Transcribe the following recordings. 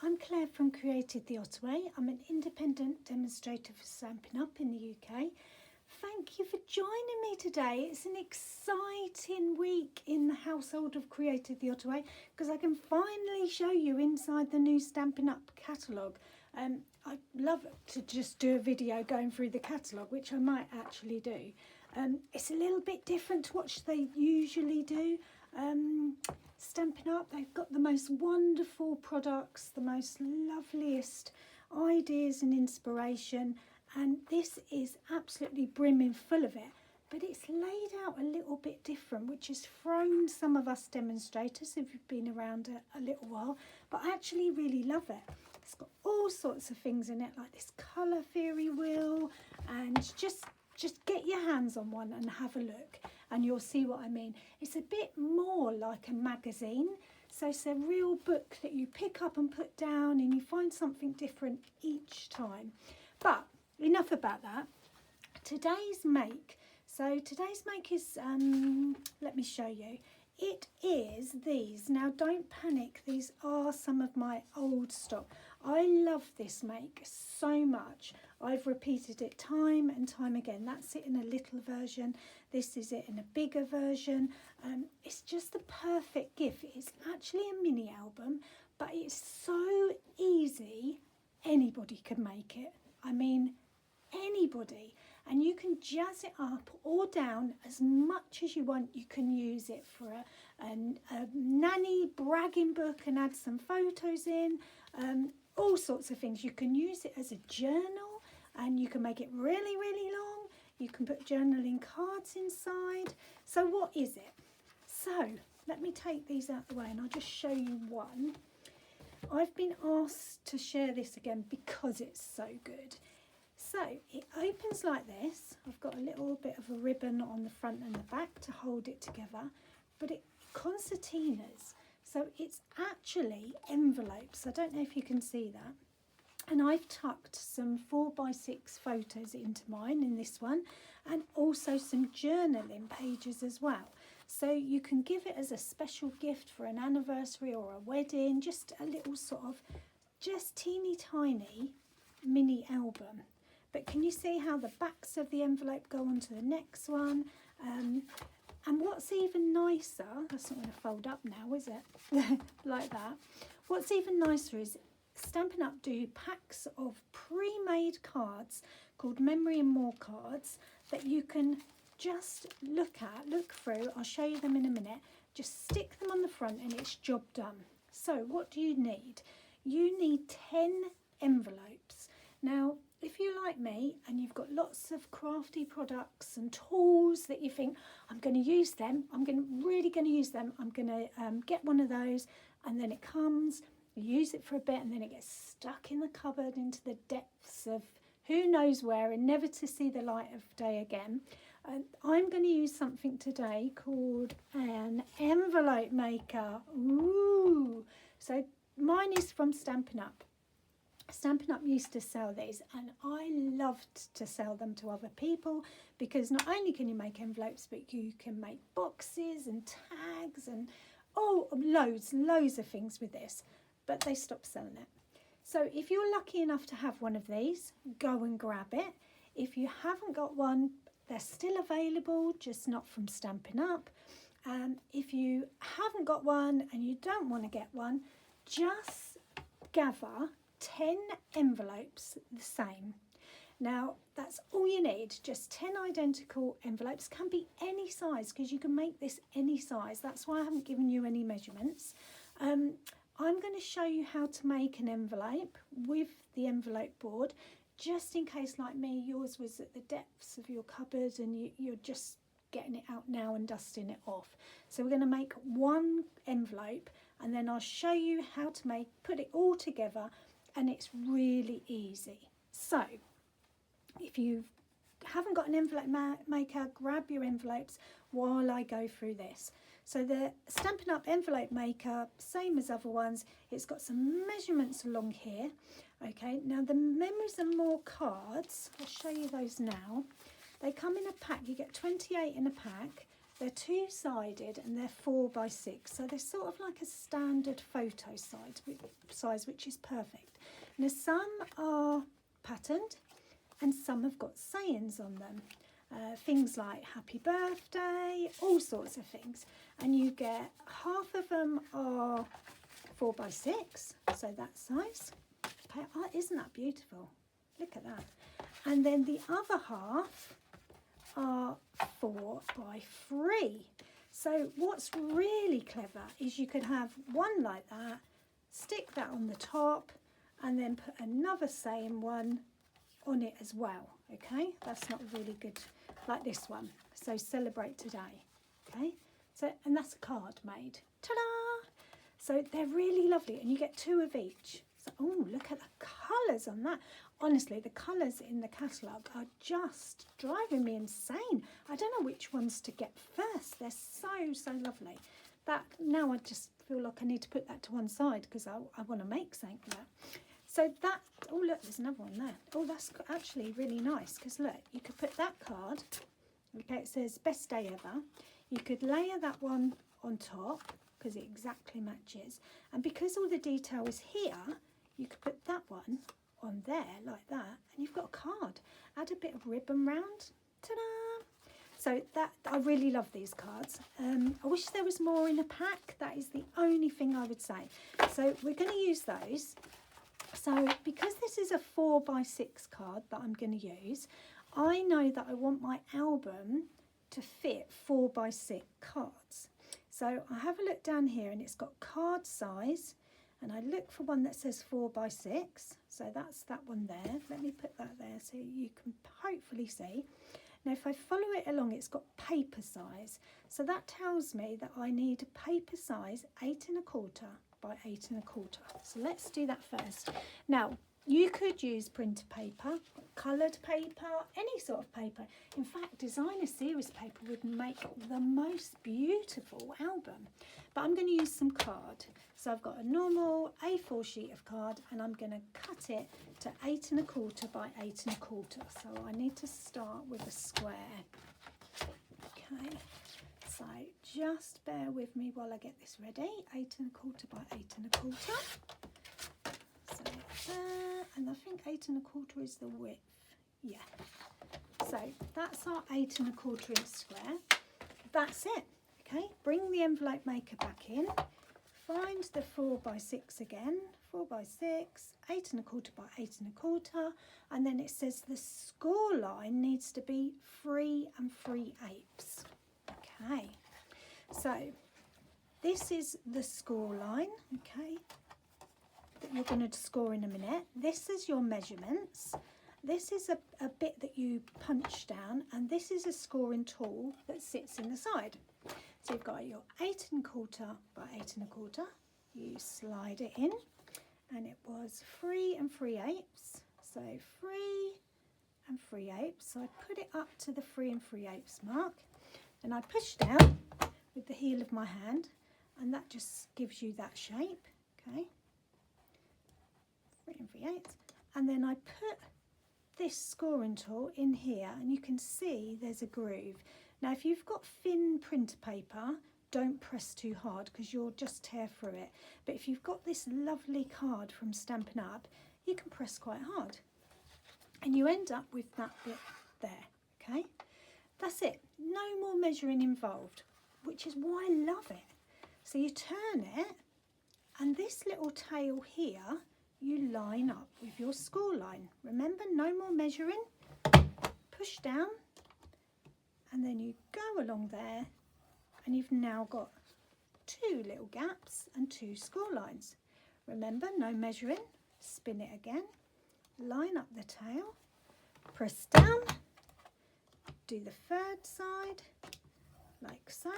I'm Claire from Created the Ottaway. I'm an independent demonstrator for Stampin' Up in the UK. Thank you for joining me today. It's an exciting week in the household of Created the Ottaway because I can finally show you inside the new Stampin' Up catalogue. I'd love to just do a video going through the catalogue, which I might actually do. It's a little bit different to what they usually do. Stampin' Up, they've got the most wonderful products, the most loveliest ideas and inspiration, and this is absolutely brimming full of it, but it's laid out a little bit different, which has thrown some of us demonstrators if you've been around a little while, but I actually really love it. It's got all sorts of things in it, like this colour theory wheel, and just get your hands on one and have a look and you'll see what I mean. It's a bit more like a magazine, so it's a real book that you pick up and put down and you find something different each time. But enough about that. Today's make is, let me show you. It is these. Now don't panic, these are some of my old stock. I love this make so much. I've repeated it time and time again. That's it in a little version. This is it in a bigger version. It's just the perfect gift. It's actually a mini album, but it's so easy. Anybody can make it. I mean, anybody. And you can jazz it up or down as much as you want. You can use it for a nanny bragging book and add some photos in. All sorts of things. You can use it as a journal and you can make it really, really long. You can put journaling cards inside. So what is it? So let me take these out of the way and I'll just show you one. I've been asked to share this again because it's so good. So it opens like this. I've got a little bit of a ribbon on the front and the back to hold it together, but it concertinas. So it's actually envelopes. I don't know if you can see that. And I've tucked some 4x6 photos into mine in this one, and also some journaling pages as well. So you can give it as a special gift for an anniversary or a wedding, just a little sort of, just teeny tiny mini album. But can you see how the backs of the envelope go on to the next one? And what's even nicer, that's not going to fold up now, is it? Like that. What's even nicer is Stampin' Up do packs of pre-made cards called Memory and More cards that you can just look through. I'll show you them in a minute. Just stick them on the front and it's job done. So what do you need? You need 10 envelopes. Now, if you're like me and you've got lots of crafty products and tools that you think, I'm going to use them, really going to use them, I'm going to get one of those, and then it comes, you use it for a bit and then it gets stuck in the cupboard into the depths of who knows where and never to see the light of day again. I'm going to use something today called an envelope maker. Ooh! So mine is from Stampin' Up. Stampin' Up used to sell these and I loved to sell them to other people because not only can you make envelopes, but you can make boxes and tags and loads of things with this, but they stopped selling it. So if you're lucky enough to have one of these, go and grab it. If you haven't got one, they're still available, just not from Stampin' Up. If you haven't got one and you don't want to get one, just gather 10 envelopes the same. Now that's all you need, just 10 identical envelopes. Can be any size because you can make this any size. That's why I haven't given you any measurements. I'm going to show you how to make an envelope with the envelope board, just in case like me yours was at the depths of your cupboard and you're just getting it out now and dusting it off. So we're going to make one envelope and then I'll show you how to put it all together. And it's really easy. So if you haven't got an envelope maker, grab your envelopes while I go through this. So the Stampin' Up envelope maker, same as other ones, it's got some measurements along here. Okay, now the Memories and More cards, I'll show you those now. They come in a pack, you get 28 in a pack, They're two-sided and they're 4 by 6, so they're sort of like a standard photo size, which is perfect. Now some are patterned and some have got sayings on them. Things like happy birthday, all sorts of things. And you get half of them are 4 by 6, so that size. Oh, isn't that beautiful? Look at that. And then the other half are 4 by 3. So what's really clever is you could have one like that, stick that on the top, and then put another same one on it as well. Okay, that's not really good, like this one. So celebrate today. Okay, so, and that's a card made. Ta-da! So they're really lovely, and you get 2 of each. So, oh, look at the colours on that. Honestly, the colours in the catalogue are just driving me insane. I don't know which ones to get first. They're so lovely. That now I just feel like I need to put that to one side because I want to make something with that. So that, oh look, there's another one there. Oh, that's actually really nice because look, you could put that card, okay, it says best day ever. You could layer that one on top because it exactly matches. And because all the detail is here, you could put that one on there like that, and you've got a card. Add a bit of ribbon round. Ta-da! So that, I really love these cards. I wish there was more in a pack. That is the only thing I would say. So we're going to use those. So because this is a 4 by 6 card that I'm going to use, I know that I want my album to fit 4 by 6 cards. So I have a look down here and it's got card size, and I look for one that says 4 by 6. So that's that one there. Let me put that there so you can hopefully see. Now if I follow it along, it's got paper size. So that tells me that I need a paper size 8 1/4 by 8 1/4. So let's do that first. Now you could use printer paper, coloured paper, any sort of paper. In fact, designer series paper would make the most beautiful album. But I'm going to use some card. So I've got a normal A4 sheet of card and I'm going to cut it to 8 1/4 by 8 1/4. So I need to start with a square. Okay, so just bear with me while I get this ready. 8 1/4 by 8 1/4. So there, and I think 8 1/4 is the width. Yeah. So that's our 8 1/4 inch square. That's it. Okay, bring the envelope maker back in. Find the 4 by 6 again. 4 by 6, 8 1/4 by 8 1/4, and then it says the score line needs to be 3 3/8. Okay, so this is the score line. Okay, that you're going to score in a minute. This is your measurements. This is a bit that you punch down, and this is a scoring tool that sits in the side. So you've got your 8 1/4 by 8 1/4. You slide it in, and it was 3 3/8. So 3 3/8. So I put it up to the 3 3/8 mark, and I push down with the heel of my hand, and that just gives you that shape. Okay, 3 3/8, and then I put this scoring tool in here, and you can see there's a groove. Now if you've got thin printer paper, don't press too hard because you'll just tear through it. But if you've got this lovely card from Stampin'Up, you can press quite hard. And you end up with that bit there, okay? That's it, no more measuring involved, which is why I love it. So you turn it, and this little tail here, you line up with your score line. Remember, no more measuring. Push down, and then you go along there, and you've now got 2 little gaps and 2 score lines. Remember, no measuring. Spin it again, line up the tail, press down, do the 3rd side like so,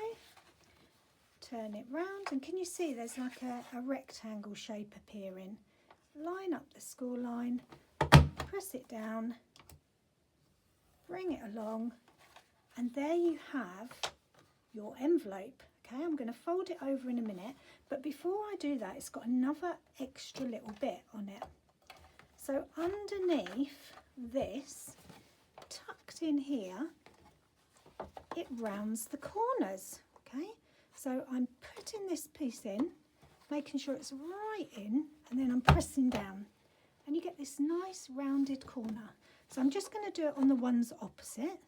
turn it round, and can you see there's like a rectangle shape appearing? Line up the score line, press it down, bring it along, and there you have your envelope. Okay, I'm going to fold it over in a minute, but before I do that, it's got another extra little bit on it. So underneath this, tucked in here, it rounds the corners. Okay, so I'm putting this piece in, making sure it's right in, and then I'm pressing down, and you get this nice rounded corner. So I'm just going to do it on the ones opposite.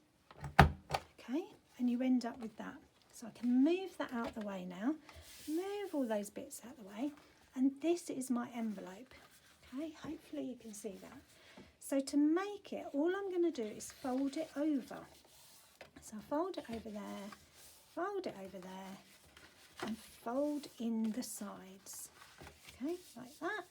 Okay, and you end up with that. So I can move that out the way now, move all those bits out the way, and this is my envelope. Okay, hopefully you can see that. So to make it, all I'm going to do is fold it over. So fold it over there, fold it over there, and fold in the sides. Okay, like that.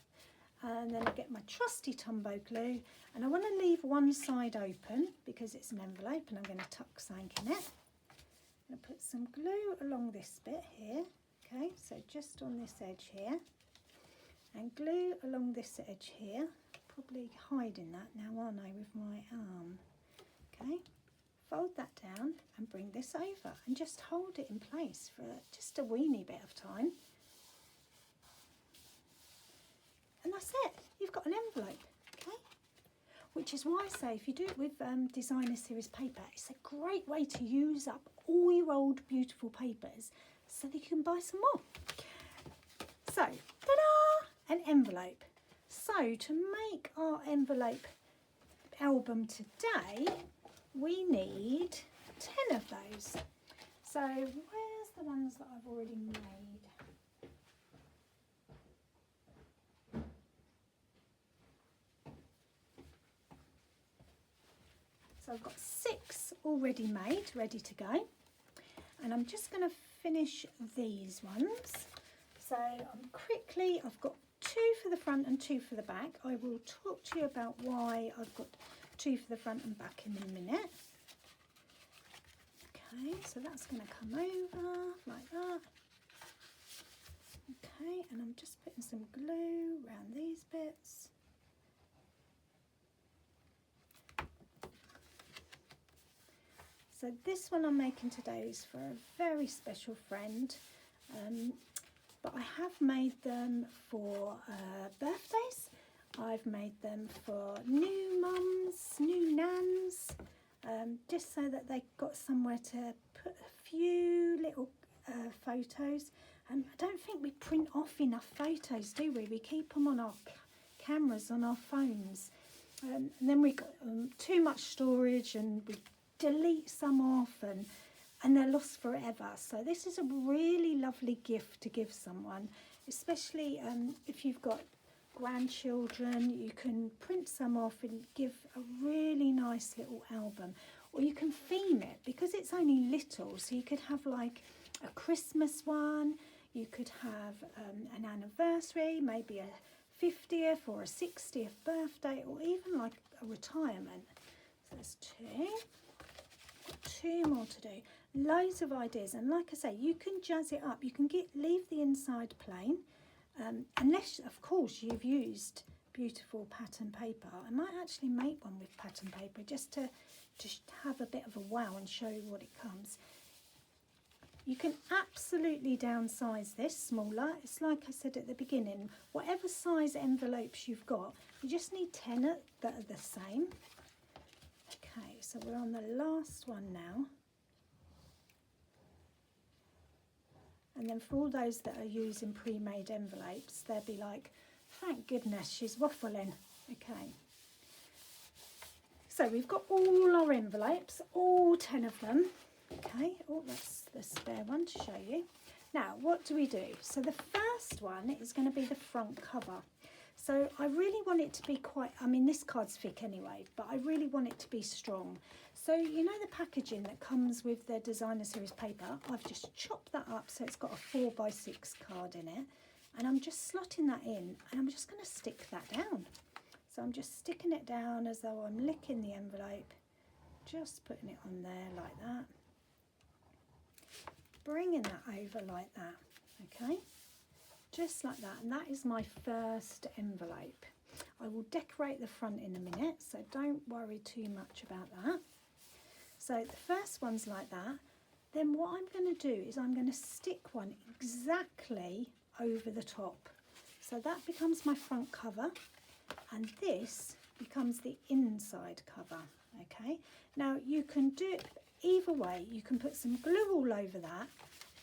And then I get my trusty Tombow glue, and I want to leave one side open because it's an envelope, and I'm going to tuck something in it. I'm going to put some glue along this bit here. Okay, so just on this edge here, and glue along this edge here. Probably hiding that now, aren't I, with my arm. Okay, fold that down and bring this over and just hold it in place for just a weeny bit of time. And that's it, you've got an envelope. Okay, which is why I say if you do it with designer series paper, it's a great way to use up all your old beautiful papers so that you can buy some more. So, ta-da! An envelope. So to make our envelope album today, we need 10 of those. So where's the ones that I've already made? So I've got 6 already made, ready to go. And I'm just going to finish these ones. So I've got 2 for the front and 2 for the back. I will talk to you about why I've got 2 for the front and back in a minute. Okay, so that's going to come over like that. Okay, and I'm just putting some glue around these bits. So this one I'm making today is for a very special friend. But I have made them for birthdays. I've made them for new mums, new nans, just so that they got somewhere to put a few little photos. I don't think we print off enough photos, do we? We keep them on our cameras, on our phones. And then we got too much storage, and we delete some off, and they're lost forever. So this is a really lovely gift to give someone, especially if you've got grandchildren. You can print some off and give a really nice little album, or you can theme it because it's only little. So you could have like a Christmas one, you could have an anniversary, maybe a 50th or a 60th birthday, or even like a retirement. So there's 2. Got 2 more to do. Loads of ideas, and like I say, you can jazz it up. You can leave the inside plain, unless of course you've used beautiful pattern paper. I might actually make one with pattern paper just to have a bit of a wow and show you what it comes. You can absolutely downsize this smaller. It's like I said at the beginning, whatever size envelopes you've got, you just need 10 that are the same. Okay, so we're on the last one now. And then for all those that are using pre-made envelopes, they'll be like, thank goodness she's waffling. Okay. So we've got all our envelopes, all 10 of them. Okay, oh, that's the spare one to show you. Now, what do we do? So the first one is going to be the front cover. So I really want it to be quite, I mean, this card's thick anyway, but I really want it to be strong. So you know the packaging that comes with the designer series paper? I've just chopped that up so it's got a 4x6 card in it. And I'm just slotting that in, and I'm just going to stick that down. So I'm just sticking it down as though I'm licking the envelope. Just putting it on there like that. Bringing that over like that, okay? Just like that, and that is my first envelope. I will decorate the front in a minute, so don't worry too much about that. So the first one's like that. Then what I'm going to do is I'm going to stick one exactly over the top. So that becomes my front cover, and this becomes the inside cover, okay? Now you can do it either way, you can put some glue all over that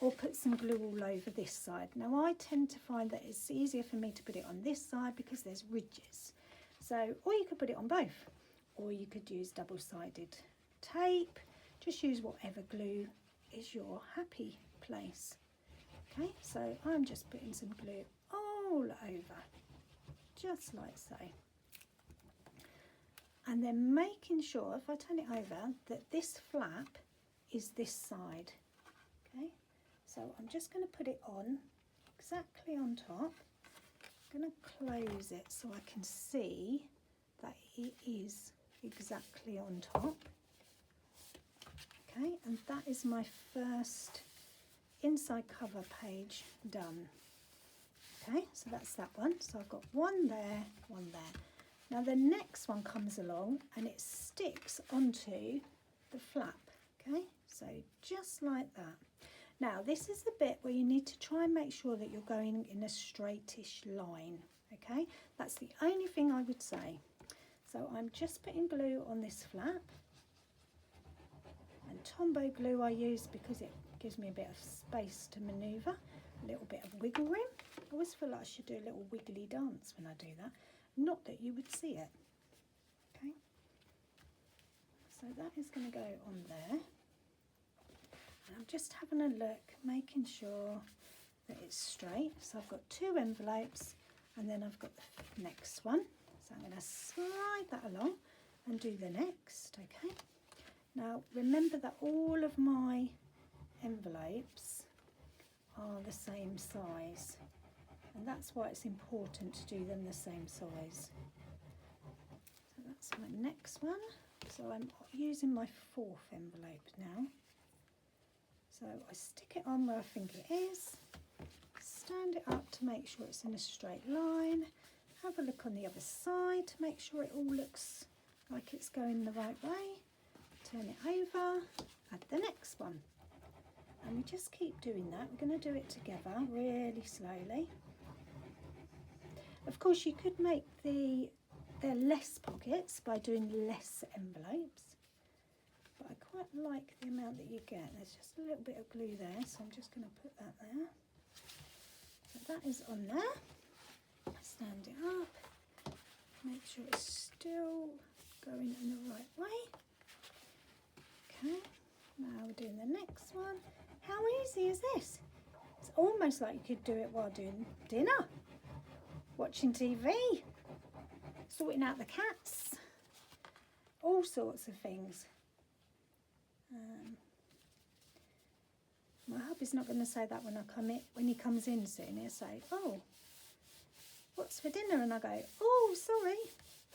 or put some glue all over this side. Now I tend to find that it's easier for me to put it on this side because there's ridges. So, or you could put it on both, or you could use double-sided tape. Just use whatever glue is your happy place. Okay, so I'm just putting some glue all over, just like so. And then making sure, if I turn it over, that this flap is this side. Okay, so I'm just going to put it on exactly on top. I'm going to close it so I can see that it is exactly on top. Okay, and that is my first inside cover page done. Okay, so that's that one. So I've got one there, one there. Now the next one comes along and it sticks onto the flap. Okay, so just like that. Now this is the bit where you need to try and make sure that you're going in a straightish line. Okay, that's the only thing I would say. So I'm just putting glue on this flap, and Tombow glue I use because it gives me a bit of space to manoeuvre, a little bit of wiggle room. I always feel like I should do a little wiggly dance when I do that. Not that you would see it. Okay, so that is going to go on there. And I'm just having a look, making sure that it's straight. So I've got two envelopes and then I've got the next one. So I'm going to slide that along and do the next. Okay, now remember that all of my envelopes are the same size, and that's why it's important to do them the same size. So that's my next one. So I'm using my fourth envelope now. So I stick it on where I think it is, stand it up to make sure it's in a straight line, have a look on the other side to make sure it all looks like it's going the right way, turn it over, add the next one. And we just keep doing that. We're going to do it together really slowly. Of course, you could make their less pockets by doing less envelopes, but I quite like the amount that you get. There's just a little bit of glue there, so I'm just going to put that there. So that is on there. Stand it up, make sure it's still going in the right way. Okay, now we're doing the next one. How easy is this? It's almost like you could do it while doing dinner, watching TV, sorting out the cats, all sorts of things. My hubby's not going to say that when I come in, when he comes in soon. He'll say, "Oh, what's for dinner?" And I go, "Oh, sorry,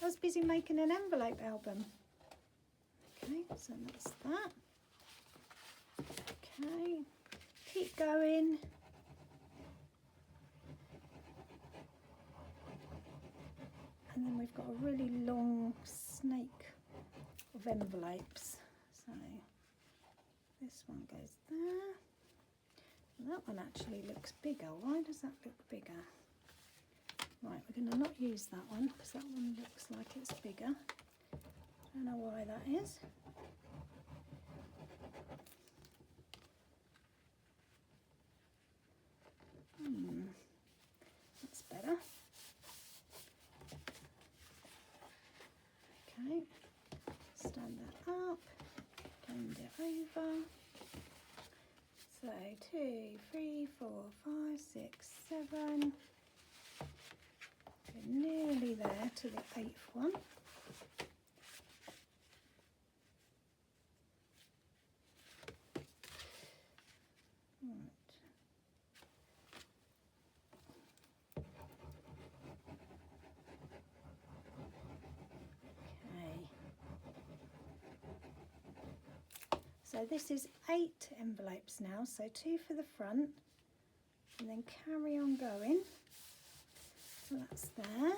I was busy making an envelope album." Okay, so that's that. Okay, keep going. And then we've got a really long snake of envelopes. So this one goes there. And that one actually looks bigger. Why does that look bigger? Right, we're going to not use that one because that one looks like it's bigger. Don't know why that is. That's better. Okay, stand that up, bend it over. So 2, 3, 4, 5, 6, 7. We're nearly there to the 8th one. So this is 8 envelopes now, so 2 for the front, and then carry on going. So that's there.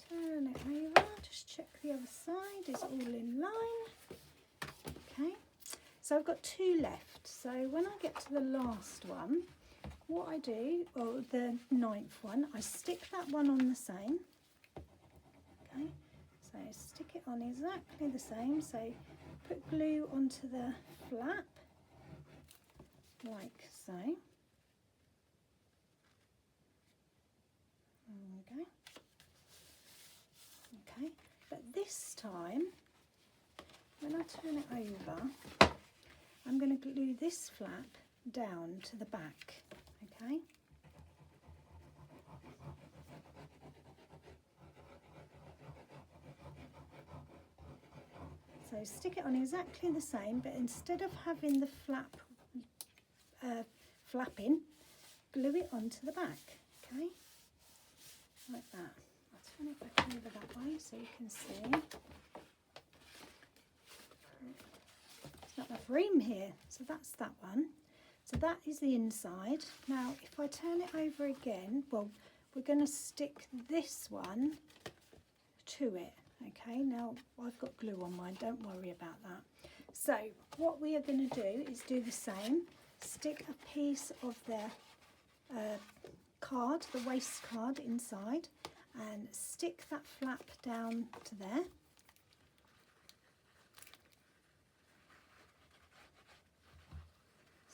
Turn it over, just check the other side is all in line. Okay, so I've got 2 left. So when I get to the last one, what I do, or the 9th one, I stick that one on the same. Okay, so So stick it on exactly the same. So put glue onto the flap like so. There we go. Okay, but this time when I turn it over, I'm going to glue this flap down to the back. Okay. So stick it on exactly the same, but instead of having the flap flapping, glue it onto the back, okay, like that. I'll turn it back over that way so you can see. There's not enough room here, so that's that one. So that is the inside. Now if I turn it over again, well, we're going to stick this one to it. Okay, now I've got glue on mine, don't worry about that. So what we are going to do is do the same. Stick a piece of the card, the waste card inside, and stick that flap down to there.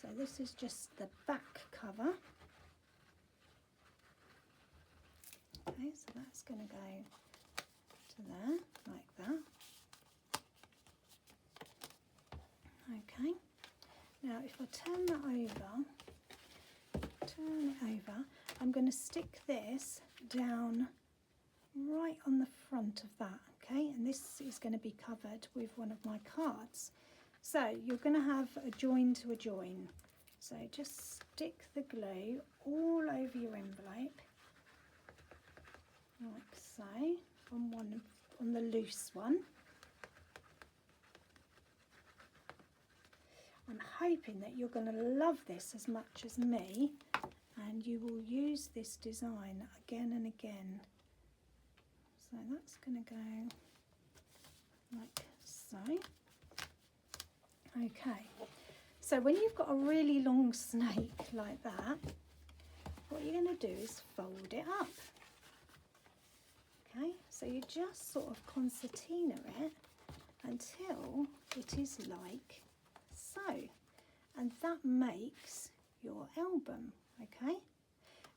So this is just the back cover. Okay, so that's going to go to there, like that. Okay, now if I turn that over, I'm going to stick this down right on the front of that, okay, and this is going to be covered with one of my cards. So you're going to have a join to a join, so just stick the glue all over your envelope, like so, on the loose one. I'm hoping that you're going to love this as much as me, and you will use this design again and again. So that's going to go like so. Okay, so when you've got a really long snake like that, what you're going to do is fold it up. Okay, so you just sort of concertina it until it is like so, and that makes your album. Okay,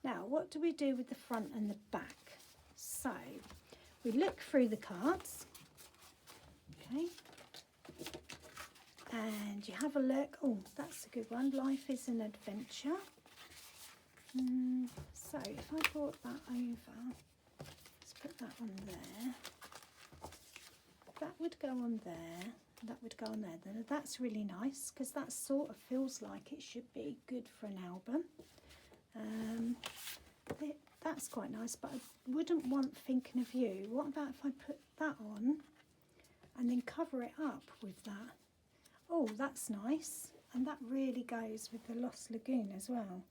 now what do we do with the front and the back? So we look through the cards, okay, and you have a look. Oh, that's a good one. Life is an adventure. So if I brought that over, let's put that on there. That would go on there. That would go on there. Then that's really nice because that sort of feels like it should be good for an album. That's quite nice, but I wouldn't want thinking of you. What about if I put that on and then cover it up with that? Oh, that's nice, and that really goes with the Lost Lagoon as well.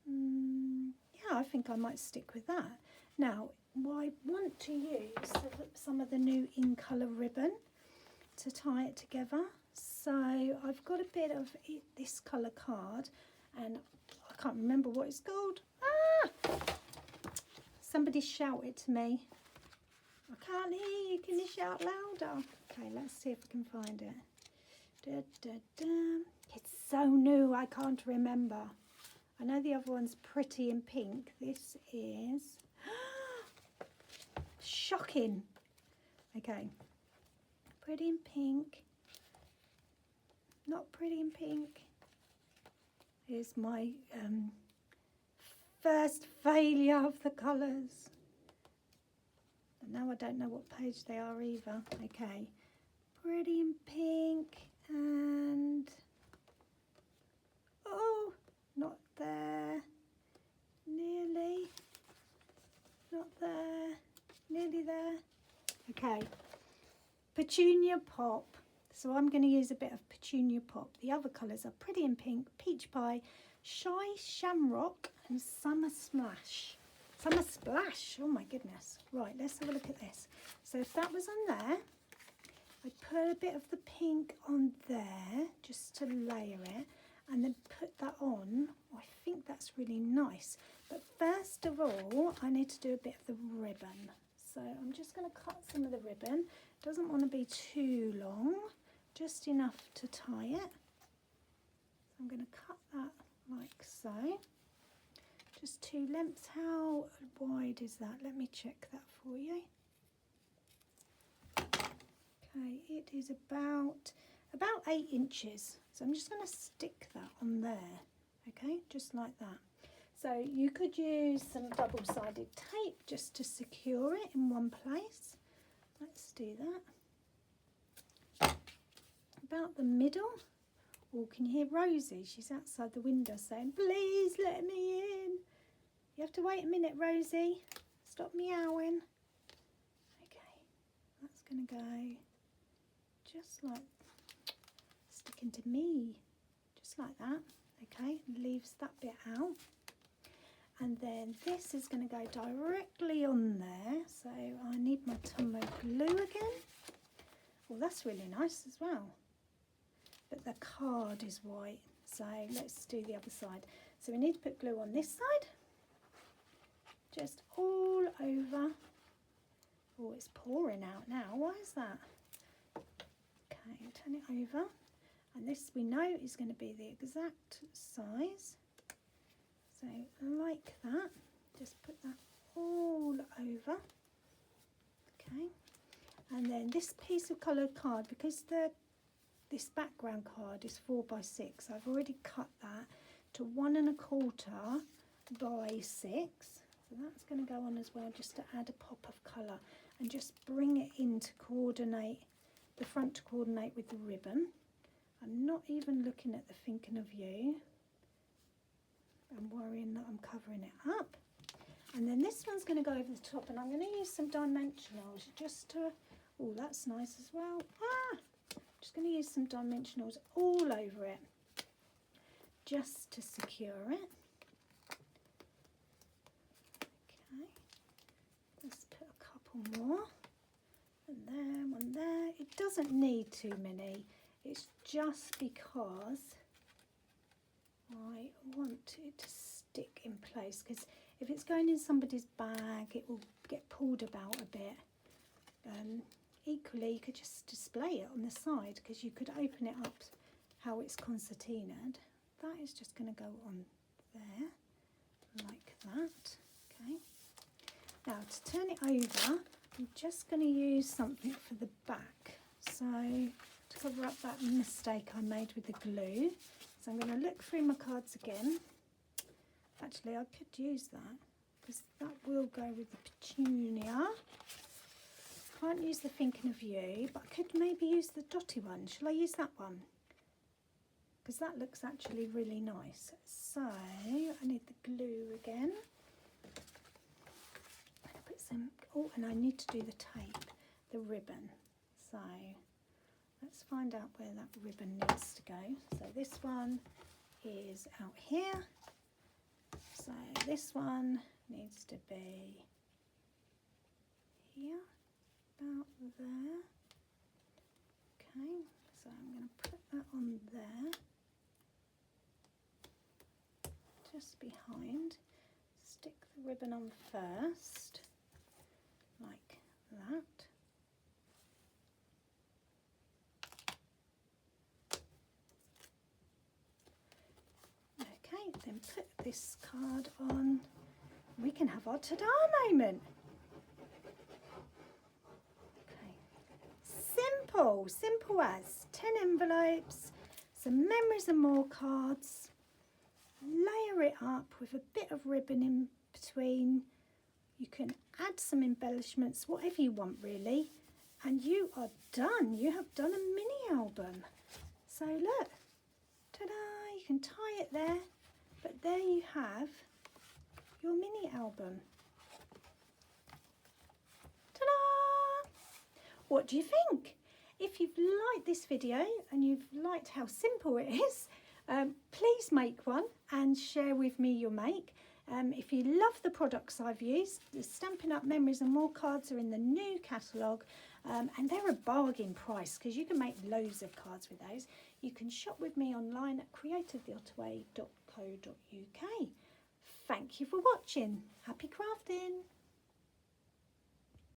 Yeah, I think I might stick with that. Now, I want to use some of the new in colour ribbon to tie it together. So I've got a bit of this colour card, and I can't remember what it's called. Ah! Somebody shout it to me. I can't hear you. Can you shout louder? Okay, let's see if I can find it. Da, da, da. It's so new, I can't remember. I know the other one's Pretty in Pink. This is shocking. Okay, Pretty in Pink. Not Pretty in Pink. Here's my first failure of the colours. And now I don't know what page they are either. Okay, Pretty in Pink and oh, not there. Nearly. Not there. Nearly there. Okay, Petunia Pop. So I'm going to use a bit of Petunia Pop. The other colours are Pretty in Pink, Peach Pie, Shy Shamrock and Summer Splash. Summer Splash, oh my goodness. Right, let's have a look at this. So if that was on there, I'd put a bit of the pink on there just to layer it and then put that on. Oh, I think that's really nice. But first of all, I need to do a bit of the ribbon. So So I'm just going to cut some of the ribbon. Doesn't want to be too long, just enough to tie it. So I'm going to cut that like so. Just 2 lengths. How wide is that? Let me check that for you. Okay, it is about 8 inches. So I'm just going to stick that on there. Okay, just like that. So you could use some double-sided tape just to secure it in one place. Let's do that. About the middle. Oh, can you hear Rosie? She's outside the window saying, please let me in. You have to wait a minute, Rosie. Stop meowing. Okay, that's going to go just like sticking to me. Just like that. Okay, leaves that bit out. And then this is going to go directly on there. So I need my Tomo glue again. Well, that's really nice as well. But the card is white. So let's do the other side. So we need to put glue on this side. Just all over. Oh, it's pouring out now. Why is that? Okay, turn it over. And this we know is going to be the exact size. So like that, just put that all over. Okay, and then this piece of coloured card, because this background card is 4 by 6, I've already cut that to 1 1/4 by 6. So that's going to go on as well, just to add a pop of colour and just bring it in to coordinate, the front to coordinate with the ribbon. I'm not even looking at the thinking of you. I'm worrying that I'm covering it up. And then this one's going to go over the top, and I'm going to use some dimensionals just to, oh, that's nice as well. Just going to use some dimensionals all over it just to secure it. Okay, let's put a couple more. And there, one there. It doesn't need too many. It's just because I want it to stick in place, because if it's going in somebody's bag it will get pulled about a bit. Equally you could just display it on the side, because you could open it up how it's concertinaed. That is just going to go on there like that. Okay, now to turn it over I'm just going to use something for the back, so to cover up that mistake I made with the glue. So I'm going to look through my cards again. Actually, I could use that, because that will go with the petunia. Can't use the thinking of you, but I could maybe use the dotty one. Shall I use that one? Because that looks actually really nice. So I need the glue again. I put some. Oh, and I need to do the tape, the ribbon. So let's find out where that ribbon needs to go. So this one is out here. So this one needs to be here, about there. Okay, so I'm going to put that on there, just behind. Stick the ribbon on first, like that. Then put this card on. We can have our ta-da moment. Okay, simple as 10 envelopes, some memories and more cards. Layer it up with a bit of ribbon in between. You can add some embellishments, whatever you want really, and you are done. You have done a mini album. So look, ta-da, you can tie it there. But there you have your mini album. Ta-da! What do you think? If you've liked this video and you've liked how simple it is, please make one and share with me your make. If you love the products I've used, the Stampin' Up Memories and More cards are in the new catalogue, and they're a bargain price because you can make loads of cards with those. You can shop with me online at createdtheottaway.co.uk. Thank you for watching. Happy crafting!